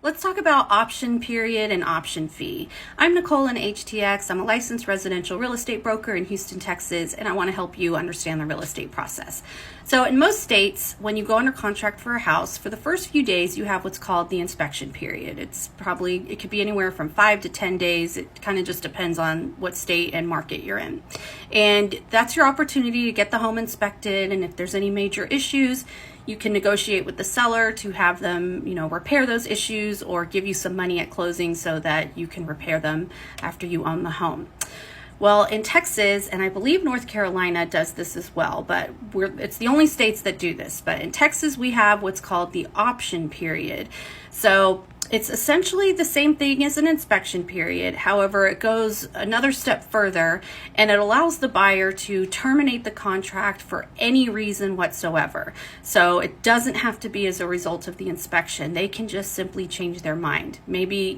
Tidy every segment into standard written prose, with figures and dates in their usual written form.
Let's talk about option period and option fee. I'm Nicole in HTX. I'm a licensed residential real estate broker in Houston, Texas, and I want to help you understand the real estate process. So in most states, when you go under contract for a house, for the first few days, you have what's called the inspection period. It could be anywhere from 5 to 10 days. It kind of just depends on what state and market you're in. And that's your opportunity to get the home inspected, and if there's any major issues, you can negotiate with the seller to have them, repair those issues or give you some money at closing so that you can repair them after you own the home. Well, in Texas, and I believe North Carolina does this as well, but it's the only states that do this. But in Texas, we have what's called the option period. So it's essentially the same thing as an inspection period. However, it goes another step further and it allows the buyer to terminate the contract for any reason whatsoever. So it doesn't have to be as a result of the inspection. They can just simply change their mind. Maybe,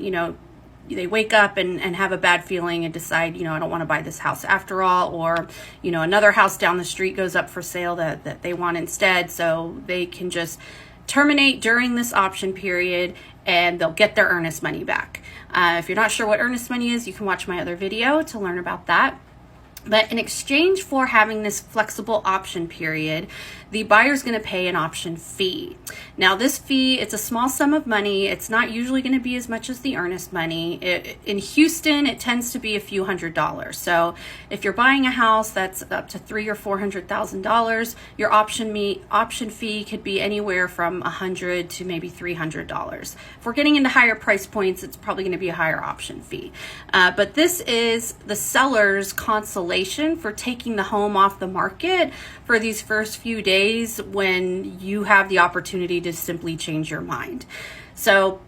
they wake up and have a bad feeling and decide, I don't want to buy this house after all, or, another house down the street goes up for sale that they want instead. So they can just terminate during this option period and they'll get their earnest money back. If you're not sure what earnest money is, you can watch my other video to learn about that. But in exchange for having this flexible option period, the buyer's going to pay an option fee. Now this fee, it's a small sum of money. It's not usually going to be as much as the earnest money. In Houston, it tends to be a few $100s. So if you're buying a house that's up to $300,000 or $400,000, your option fee could be anywhere from $100 to maybe $300. If we're getting into higher price points, it's probably going to be a higher option fee. But this is the seller's consolation for taking the home off the market for these first few days when you have the opportunity to simply change your mind. So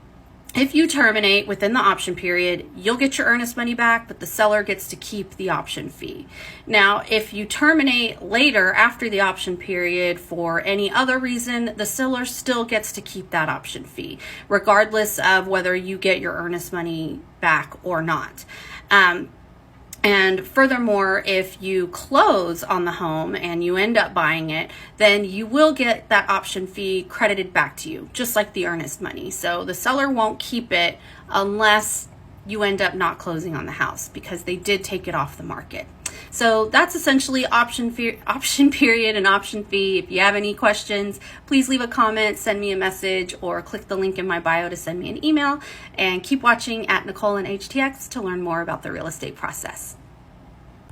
if you terminate within the option period, you'll get your earnest money back, but the seller gets to keep the option fee. Now, if you terminate later after the option period for any other reason, the seller still gets to keep that option fee, regardless of whether you get your earnest money back or not. And furthermore, if you close on the home and you end up buying it, then you will get that option fee credited back to you, just like the earnest money. So the seller won't keep it unless you end up not closing on the house because they did take it off the market. So that's essentially option period and option fee. If you have any questions, please leave a comment, send me a message, or click the link in my bio to send me an email. And keep watching at Nicole in HTX to learn more about the real estate process.